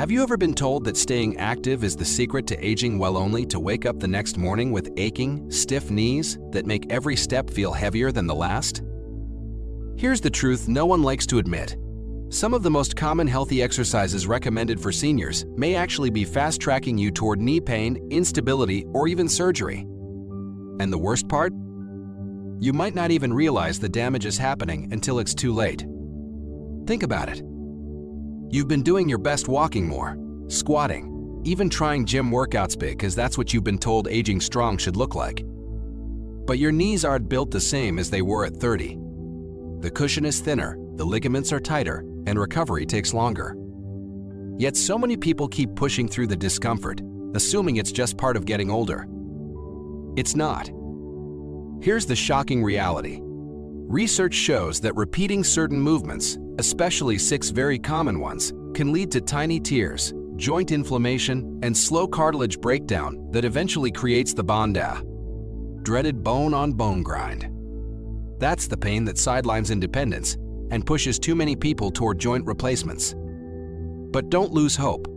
Have you ever been told that staying active is the secret to aging well, only to wake up the next morning with aching, stiff knees that make every step feel heavier than the last? Here's the truth no one likes to admit. Some of the most common healthy exercises recommended for seniors may actually be fast-tracking you toward knee pain, instability, or even surgery. And the worst part? You might not even realize the damage is happening until it's too late. Think about it. You've been doing your best, walking more, squatting, even trying gym workouts because that's what you've been told aging strong should look like. But your knees aren't built the same as they were at 30. The cushion is thinner, the ligaments are tighter, and recovery takes longer. Yet so many people keep pushing through the discomfort, assuming it's just part of getting older. It's not. Here's the shocking reality. Research shows that repeating certain movements, especially 6 very common ones, can lead to tiny tears, joint inflammation, and slow cartilage breakdown that eventually creates the BONDA, dreaded bone-on-bone grind. That's the pain that sidelines independence and pushes too many people toward joint replacements. But don't lose hope.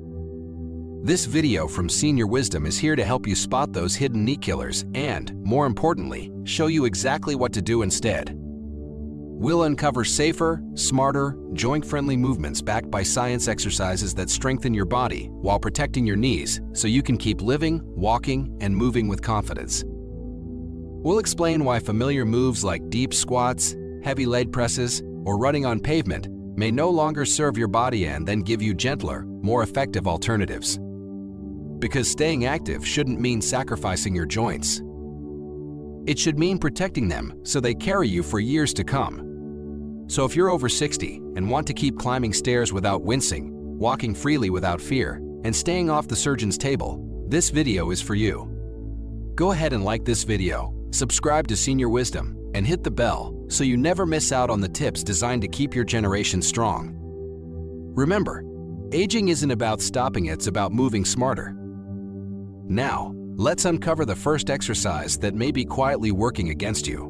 This video from Senior Wisdom is here to help you spot those hidden knee killers and, more importantly, show you exactly what to do instead. We'll uncover safer, smarter, joint-friendly movements backed by science, exercises that strengthen your body while protecting your knees so you can keep living, walking, and moving with confidence. We'll explain why familiar moves like deep squats, heavy leg presses, or running on pavement may no longer serve your body and then give you gentler, more effective alternatives. Because staying active shouldn't mean sacrificing your joints. It should mean protecting them so they carry you for years to come. So if you're over 60 and want to keep climbing stairs without wincing, walking freely without fear, and staying off the surgeon's table, this video is for you. Go ahead and like this video, subscribe to Senior Wisdom, and hit the bell so you never miss out on the tips designed to keep your generation strong. Remember, aging isn't about stopping, it's about moving smarter. Now, let's uncover the first exercise that may be quietly working against you.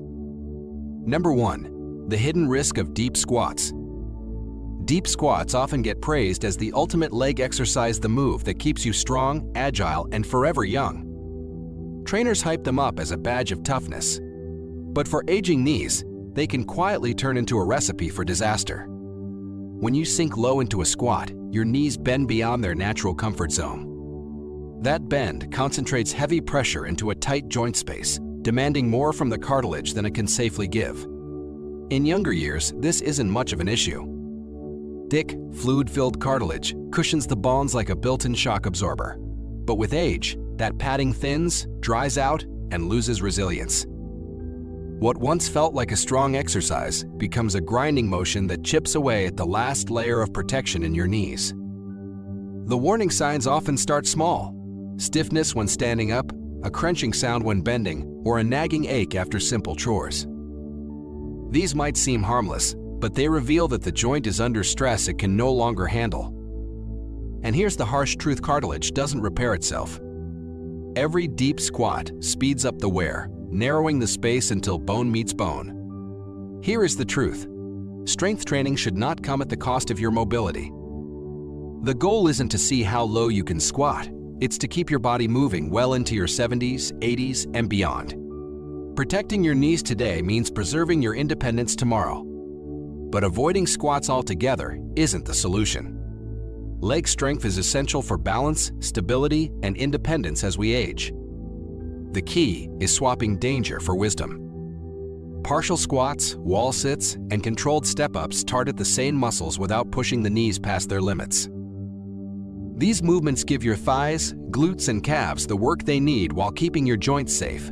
Number 1. The hidden risk of deep squats. Deep squats often get praised as the ultimate leg exercise, the move that keeps you strong, agile, and forever young. Trainers hype them up as a badge of toughness. But for aging knees, they can quietly turn into a recipe for disaster. When you sink low into a squat, your knees bend beyond their natural comfort zone. That bend concentrates heavy pressure into a tight joint space, demanding more from the cartilage than it can safely give. In younger years, this isn't much of an issue. Thick, fluid-filled cartilage cushions the bones like a built-in shock absorber. But with age, that padding thins, dries out, and loses resilience. What once felt like a strong exercise becomes a grinding motion that chips away at the last layer of protection in your knees. The warning signs often start small: stiffness when standing up, a crunching sound when bending, or a nagging ache after simple chores. These might seem harmless, but they reveal that the joint is under stress it can no longer handle. And here's the harsh truth: cartilage doesn't repair itself. Every deep squat speeds up the wear, narrowing the space until bone meets bone. Here is the truth: strength training should not come at the cost of your mobility. The goal isn't to see how low you can squat, it's to keep your body moving well into your 70s, 80s, and beyond. Protecting your knees today means preserving your independence tomorrow. But avoiding squats altogether isn't the solution. Leg strength is essential for balance, stability, and independence as we age. The key is swapping danger for wisdom. Partial squats, wall sits, and controlled step-ups target the same muscles without pushing the knees past their limits. These movements give your thighs, glutes, and calves the work they need while keeping your joints safe.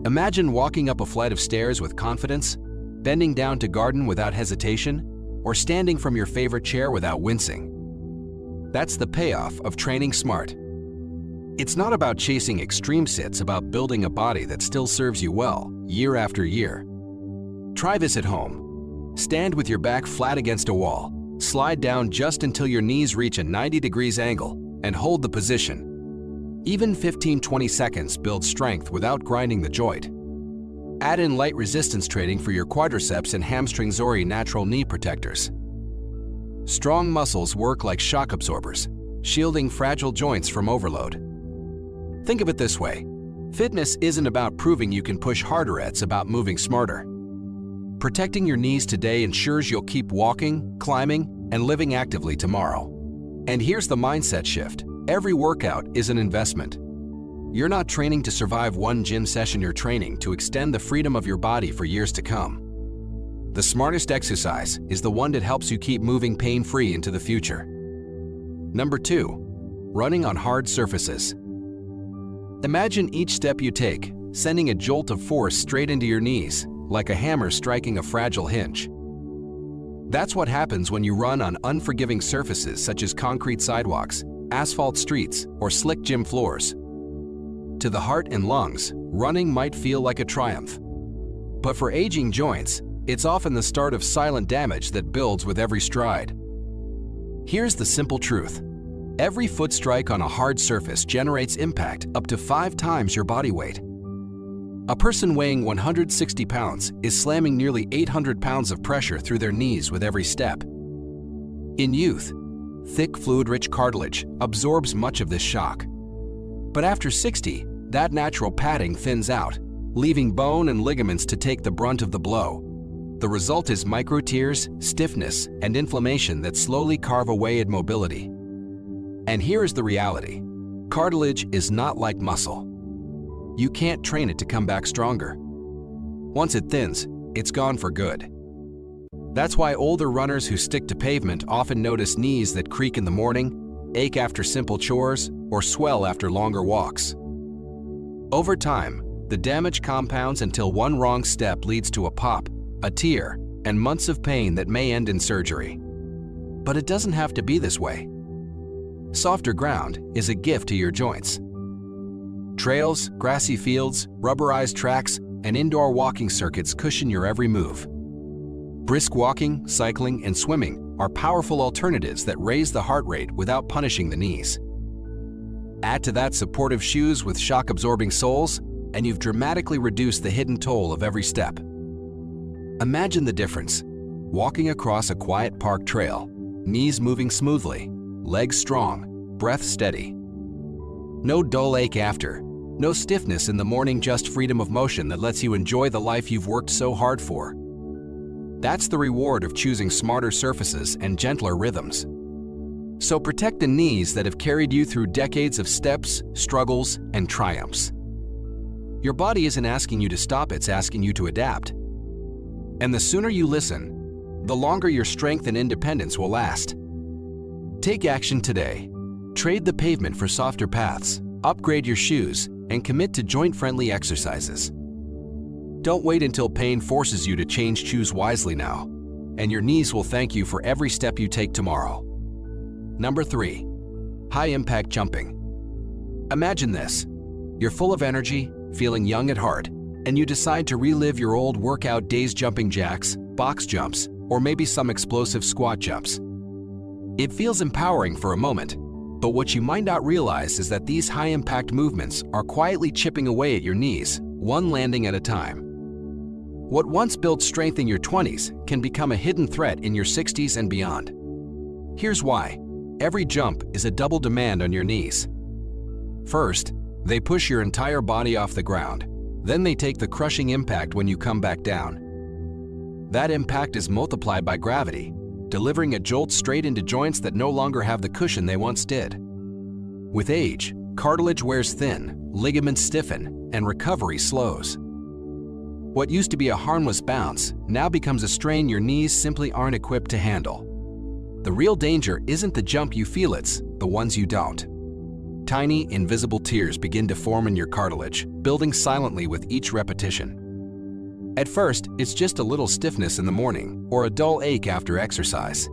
Imagine walking up a flight of stairs with confidence, bending down to garden without hesitation, or standing from your favorite chair without wincing. That's the payoff of training smart. It's not about chasing extreme sits, about building a body that still serves you well, year after year. Try this at home. Stand with your back flat against a wall, slide down just until your knees reach a 90 degrees angle, and hold the position. Even 15-20 seconds builds strength without grinding the joint. Add in light resistance training for your quadriceps and hamstrings or natural knee protectors. Strong muscles work like shock absorbers, shielding fragile joints from overload. Think of it this way. Fitness isn't about proving you can push harder, it's about moving smarter. Protecting your knees today ensures you'll keep walking, climbing, and living actively tomorrow. And here's the mindset shift. Every workout is an investment. You're not training to survive one gym session, you're training to extend the freedom of your body for years to come. The smartest exercise is the one that helps you keep moving pain-free into the future. Number 2, running on hard surfaces. Imagine each step you take sending a jolt of force straight into your knees, like a hammer striking a fragile hinge. That's what happens when you run on unforgiving surfaces such as concrete sidewalks, asphalt streets, or slick gym floors. To the heart and lungs, running might feel like a triumph. But for aging joints, it's often the start of silent damage that builds with every stride. Here's the simple truth. Every foot strike on a hard surface generates impact up to 5 times your body weight. A person weighing 160 pounds is slamming nearly 800 pounds of pressure through their knees with every step. In youth, thick fluid-rich cartilage absorbs much of this shock. But after 60, that natural padding thins out, leaving bone and ligaments to take the brunt of the blow. The result is micro-tears, stiffness, and inflammation that slowly carve away at mobility. And here is the reality. Cartilage is not like muscle. You can't train it to come back stronger. Once it thins, it's gone for good. That's why older runners who stick to pavement often notice knees that creak in the morning, ache after simple chores, or swell after longer walks. Over time, the damage compounds until one wrong step leads to a pop, a tear, and months of pain that may end in surgery. But it doesn't have to be this way. Softer ground is a gift to your joints. Trails, grassy fields, rubberized tracks, and indoor walking circuits cushion your every move. Brisk walking, cycling, and swimming are powerful alternatives that raise the heart rate without punishing the knees. Add to that supportive shoes with shock-absorbing soles, and you've dramatically reduced the hidden toll of every step. Imagine the difference. Walking across a quiet park trail, knees moving smoothly, legs strong, breath steady. No dull ache after, no stiffness in the morning, just freedom of motion that lets you enjoy the life you've worked so hard for. That's the reward of choosing smarter surfaces and gentler rhythms. So protect the knees that have carried you through decades of steps, struggles, and triumphs. Your body isn't asking you to stop, it's asking you to adapt. And the sooner you listen, the longer your strength and independence will last. Take action today. Trade the pavement for softer paths, upgrade your shoes, and commit to joint-friendly exercises. Don't wait until pain forces you to change. Choose wisely now, and your knees will thank you for every step you take tomorrow. Number 3, high-impact jumping. Imagine this. You're full of energy, feeling young at heart, and you decide to relive your old workout days jumping jacks, box jumps, or maybe some explosive squat jumps. It feels empowering for a moment, but what you might not realize is that these high-impact movements are quietly chipping away at your knees, one landing at a time. What once built strength in your 20s can become a hidden threat in your 60s and beyond. Here's why. Every jump is a double demand on your knees. First, they push your entire body off the ground. Then they take the crushing impact when you come back down. That impact is multiplied by gravity, delivering a jolt straight into joints that no longer have the cushion they once did. With age, cartilage wears thin, ligaments stiffen, and recovery slows. What used to be a harmless bounce now becomes a strain your knees simply aren't equipped to handle. The real danger isn't the jump you feel, it's the ones you don't. Tiny, invisible tears begin to form in your cartilage, building silently with each repetition. At first, it's just a little stiffness in the morning or a dull ache after exercise.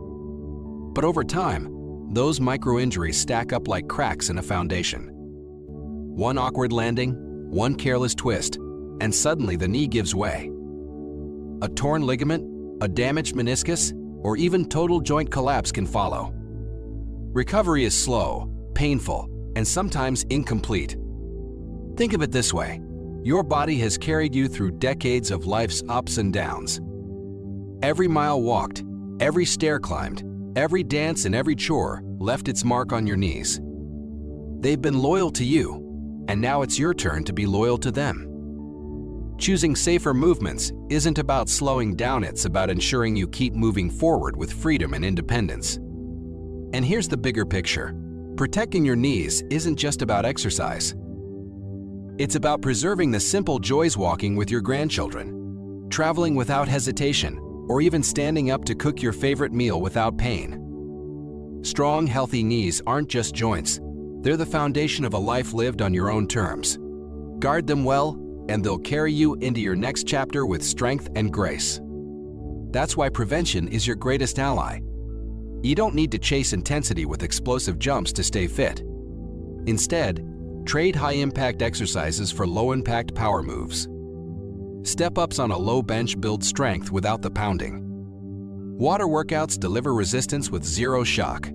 But over time, those micro-injuries stack up like cracks in a foundation. One awkward landing, one careless twist, and suddenly the knee gives way. A torn ligament, a damaged meniscus, or even total joint collapse can follow. Recovery is slow, painful, and sometimes incomplete. Think of it this way. Your body has carried you through decades of life's ups and downs. Every mile walked, every stair climbed, Every dance and every chore left its mark on your knees. They've been loyal to you, and now it's your turn to be loyal to them. Choosing safer movements isn't about slowing down, it's about ensuring you keep moving forward with freedom and independence. And here's the bigger picture. Protecting your knees isn't just about exercise. It's about preserving the simple joys: walking with your grandchildren, traveling without hesitation, or even standing up to cook your favorite meal without pain. Strong, healthy knees aren't just joints. They're the foundation of a life lived on your own terms. Guard them well, and they'll carry you into your next chapter with strength and grace. That's why prevention is your greatest ally. You don't need to chase intensity with explosive jumps to stay fit. Instead, trade high-impact exercises for low-impact power moves. Step-ups on a low bench build strength without the pounding. Water workouts deliver resistance with zero shock.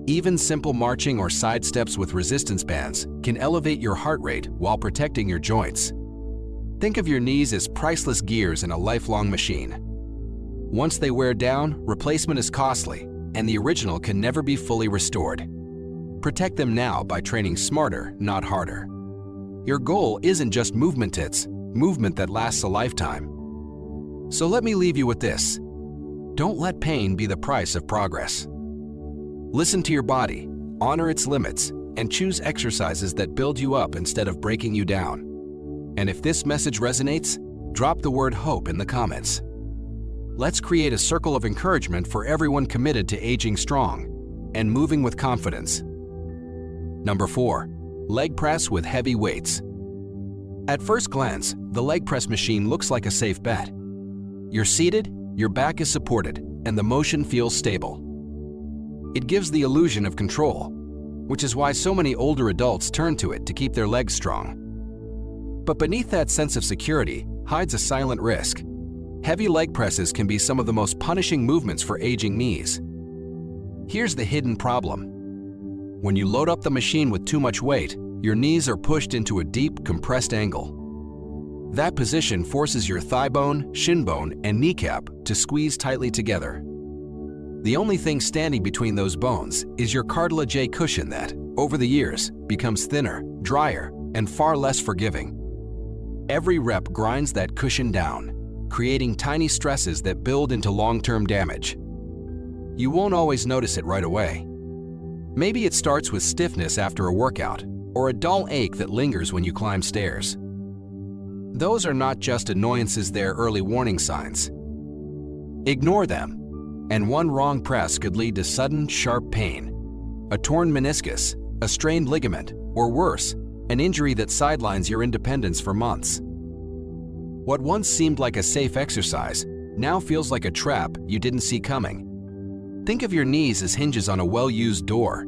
Even simple marching or side steps with resistance bands can elevate your heart rate while protecting your joints. Think of your knees as priceless gears in a lifelong machine. Once they wear down, replacement is costly, and the original can never be fully restored. Protect them now by training smarter, not harder. Your goal isn't just movement, it's movement that lasts a lifetime. So let me leave you with this. Don't let pain be the price of progress. Listen to your body, honor its limits, and choose exercises that build you up instead of breaking you down. And if this message resonates, drop the word HOPE in the comments. Let's create a circle of encouragement for everyone committed to aging strong and moving with confidence. Number 4. Leg press with heavy weights. At first glance, the leg press machine looks like a safe bet. You're seated, your back is supported, and the motion feels stable. It gives the illusion of control, which is why so many older adults turn to it to keep their legs strong. But beneath that sense of security hides a silent risk. Heavy leg presses can be some of the most punishing movements for aging knees. Here's the hidden problem. When you load up the machine with too much weight, your knees are pushed into a deep, compressed angle. That position forces your thigh bone, shin bone, and kneecap to squeeze tightly together. The only thing standing between those bones is your cartilage cushion that, over the years, becomes thinner, drier, and far less forgiving. Every rep grinds that cushion down, creating tiny stresses that build into long-term damage. You won't always notice it right away. Maybe it starts with stiffness after a workout, or a dull ache that lingers when you climb stairs. Those are not just annoyances, they're early warning signs. Ignore them, and one wrong press could lead to sudden, sharp pain, a torn meniscus, a strained ligament, or worse, an injury that sidelines your independence for months. What once seemed like a safe exercise now feels like a trap you didn't see coming. Think of your knees as hinges on a well-used door.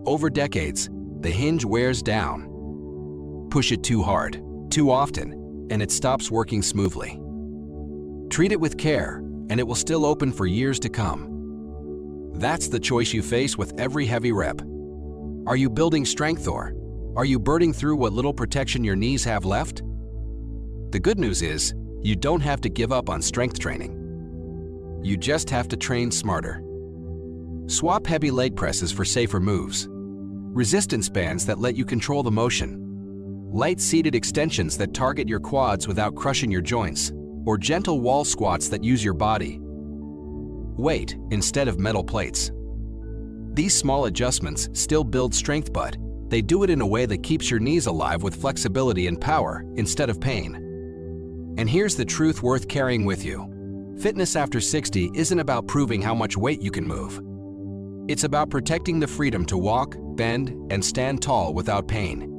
Over decades, the hinge wears down. Push it too hard, too often, and it stops working smoothly. Treat it with care, and it will still open for years to come. That's the choice you face with every heavy rep. Are you building strength, or are you burning through what little protection your knees have left? The good news is, you don't have to give up on strength training. You just have to train smarter. Swap heavy leg presses for safer moves, resistance bands that let you control the motion, light seated extensions that target your quads without crushing your joints, or gentle wall squats that use your body weight instead of metal plates. These small adjustments still build strength, but they do it in a way that keeps your knees alive with flexibility and power instead of pain. And here's the truth worth carrying with you. Fitness after 60 isn't about proving how much weight you can move. It's about protecting the freedom to walk, bend, and stand tall without pain.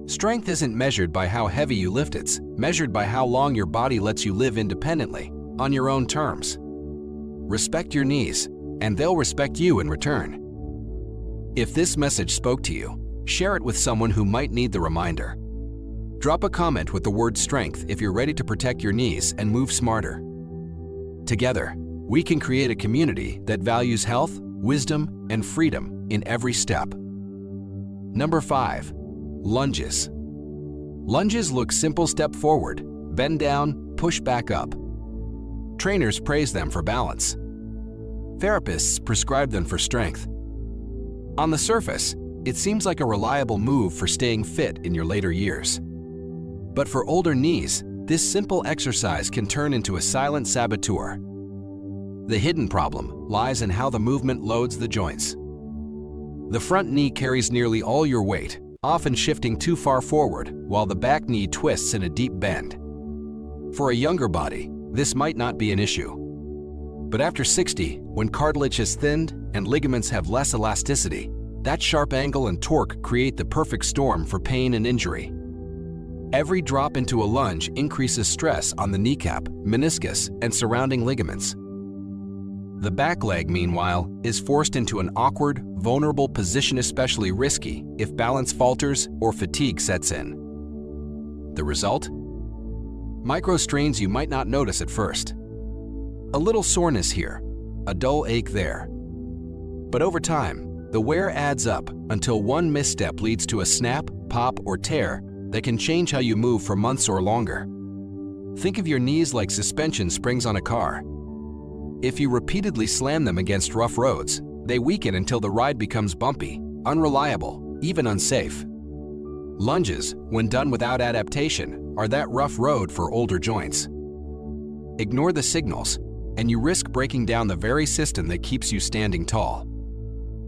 Strength isn't measured by how heavy you lift, it's measured by how long your body lets you live independently, on your own terms. Respect your knees, and they'll respect you in return. If this message spoke to you, share it with someone who might need the reminder. Drop a comment with the word strength if you're ready to protect your knees and move smarter. Together, we can create a community that values health, wisdom, and freedom in every step. Number 5. Lunges. Lunges look simple: step forward, bend down, push back up. Trainers praise them for balance. Therapists prescribe them for strength. On the surface, it seems like a reliable move for staying fit in your later years. But for older knees, this simple exercise can turn into a silent saboteur. The hidden problem lies in how the movement loads the joints. The front knee carries nearly all your weight, often shifting too far forward, while the back knee twists in a deep bend. For a younger body, this might not be an issue. But after 60, when cartilage has thinned and ligaments have less elasticity, that sharp angle and torque create the perfect storm for pain and injury. Every drop into a lunge increases stress on the kneecap, meniscus, and surrounding ligaments. The back leg, meanwhile, is forced into an awkward, vulnerable position, especially risky if balance falters or fatigue sets in. The result? Micro strains you might not notice at first. A little soreness here, a dull ache there. But over time, the wear adds up until one misstep leads to a snap, pop, or tear that can change how you move for months or longer. Think of your knees like suspension springs on a car. If you repeatedly slam them against rough roads, they weaken until the ride becomes bumpy, unreliable, even unsafe. Lunges, when done without adaptation, are that rough road for older joints. Ignore the signals, and you risk breaking down the very system that keeps you standing tall.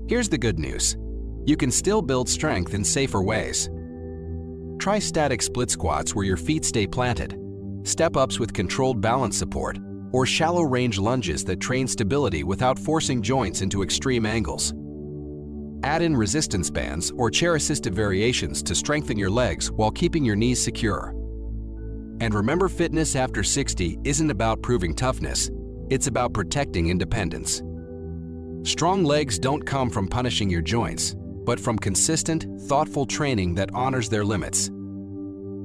Here's the good news. You can still build strength in safer ways. Try static split squats where your feet stay planted, step-ups with controlled balance support, or shallow range lunges that train stability without forcing joints into extreme angles. Add in resistance bands or chair-assisted variations to strengthen your legs while keeping your knees secure. And remember, fitness after 60 isn't about proving toughness, it's about protecting independence. Strong legs don't come from punishing your joints, but from consistent, thoughtful training that honors their limits.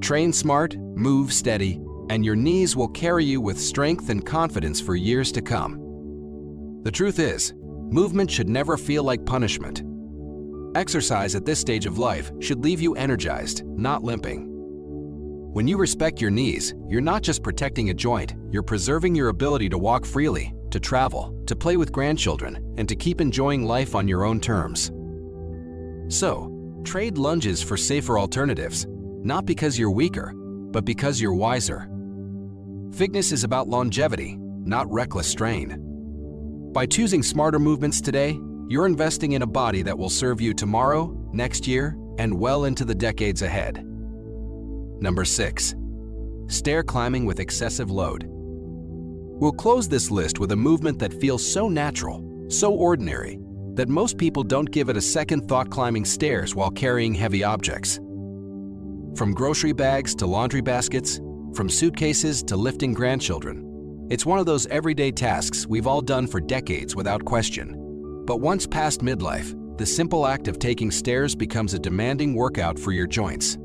Train smart, move steady, and your knees will carry you with strength and confidence for years to come. The truth is, movement should never feel like punishment. Exercise at this stage of life should leave you energized, not limping. When you respect your knees, you're not just protecting a joint, you're preserving your ability to walk freely, to travel, to play with grandchildren, and to keep enjoying life on your own terms. So, trade lunges for safer alternatives, not because you're weaker, but because you're wiser. Fitness is about longevity, not reckless strain. By choosing smarter movements today, you're investing in a body that will serve you tomorrow, next year, and well into the decades ahead. Number 6. Stair climbing with excessive load. We'll close this list with a movement that feels so natural, so ordinary, that most people don't give it a second thought: climbing stairs while carrying heavy objects. From grocery bags to laundry baskets, from suitcases to lifting grandchildren, it's one of those everyday tasks we've all done for decades without question. But once past midlife, the simple act of taking stairs becomes a demanding workout for your joints.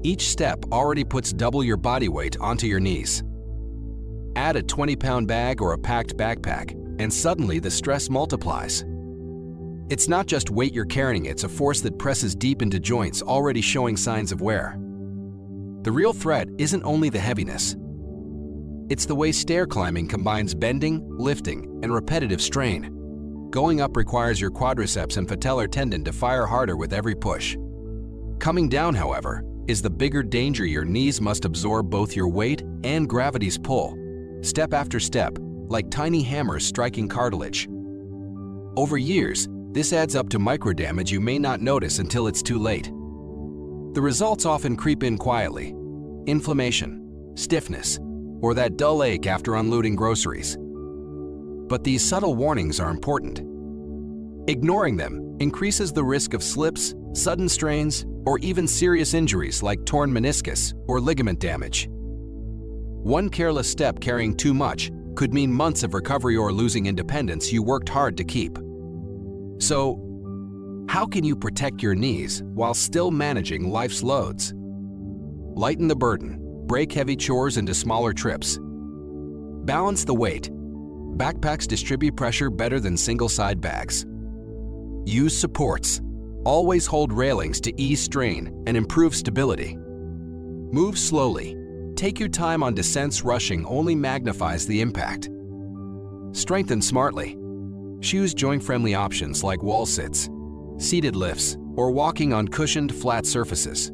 Each step already puts double your body weight onto your knees. Add a 20-pound bag or a packed backpack, and suddenly the stress multiplies. It's not just weight you're carrying, it's a force that presses deep into joints already showing signs of wear. The real threat isn't only the heaviness. It's the way stair climbing combines bending, lifting, and repetitive strain. Going up requires your quadriceps and patellar tendon to fire harder with every push. Coming down, however, is the bigger danger. Your knees must absorb both your weight and gravity's pull, step after step, like tiny hammers striking cartilage. Over years, this adds up to microdamage you may not notice until it's too late. The results often creep in quietly: inflammation, stiffness, or that dull ache after unloading groceries. But these subtle warnings are important. Ignoring them increases the risk of slips, sudden strains, or even serious injuries like torn meniscus or ligament damage. One careless step carrying too much could mean months of recovery or losing independence you worked hard to keep. So, how can you protect your knees while still managing life's loads? Lighten the burden, break heavy chores into smaller trips. Balance the weight. Backpacks distribute pressure better than single-side bags. Use supports. Always hold railings to ease strain and improve stability. Move slowly. Take your time on descents. Rushing only magnifies the impact. Strengthen smartly. Choose joint-friendly options like wall sits, seated lifts, or walking on cushioned, flat surfaces.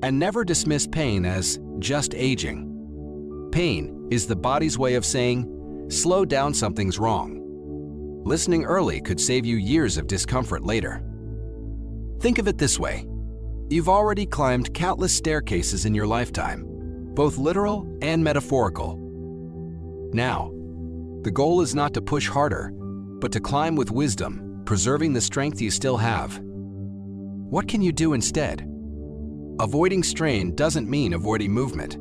And never dismiss pain as just aging. Pain is the body's way of saying, slow down, something's wrong. Listening early could save you years of discomfort later. Think of it this way. You've already climbed countless staircases in your lifetime, both literal and metaphorical. Now, the goal is not to push harder, but to climb with wisdom, preserving the strength you still have. What can you do instead? Avoiding strain doesn't mean avoiding movement.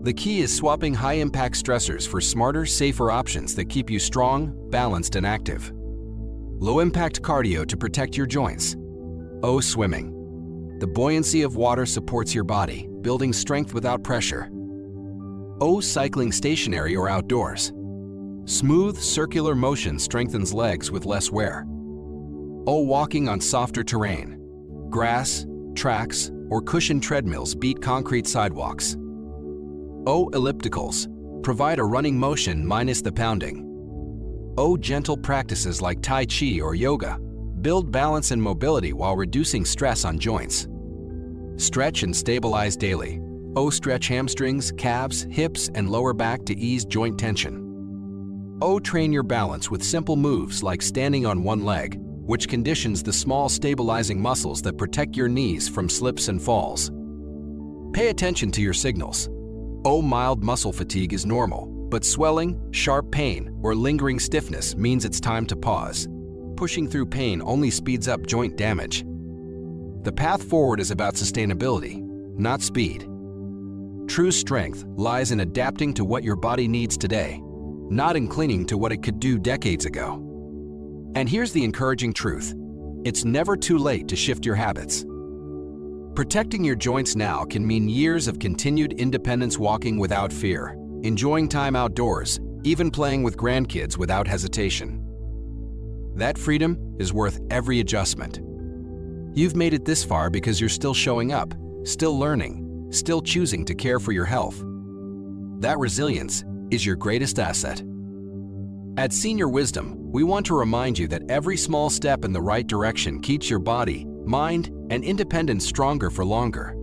The key is swapping high-impact stressors for smarter, safer options that keep you strong, balanced, and active. Low-impact cardio to protect your joints. O swimming. The buoyancy of water supports your body, building strength without pressure. O cycling stationary or outdoors. Smooth, circular motion strengthens legs with less wear. O walking on softer terrain. Grass, tracks, or cushioned treadmills beat concrete sidewalks. O ellipticals. Provide a running motion minus the pounding. O gentle practices like Tai Chi or yoga. Build balance and mobility while reducing stress on joints. Stretch and stabilize daily. O stretch hamstrings, calves, hips, and lower back to ease joint tension. O train your balance with simple moves like standing on one leg, which conditions the small stabilizing muscles that protect your knees from slips and falls. Pay attention to your signals. O mild muscle fatigue is normal, but swelling, sharp pain, or lingering stiffness means it's time to pause. Pushing through pain only speeds up joint damage. The path forward is about sustainability, not speed. True strength lies in adapting to what your body needs today, not in clinging to what it could do decades ago. And here's the encouraging truth. It's never too late to shift your habits. Protecting your joints now can mean years of continued independence, walking without fear, enjoying time outdoors, even playing with grandkids without hesitation. That freedom is worth every adjustment. You've made it this far because you're still showing up, still learning, still choosing to care for your health. That resilience is your greatest asset. At Senior Wisdom, we want to remind you that every small step in the right direction keeps your body, mind, and independence stronger for longer.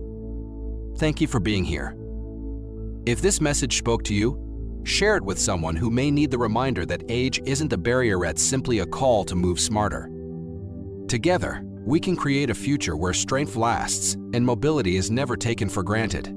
Thank you for being here. If this message spoke to you, share it with someone who may need the reminder that age isn't a barrier, it's simply a call to move smarter. Together, we can create a future where strength lasts and mobility is never taken for granted.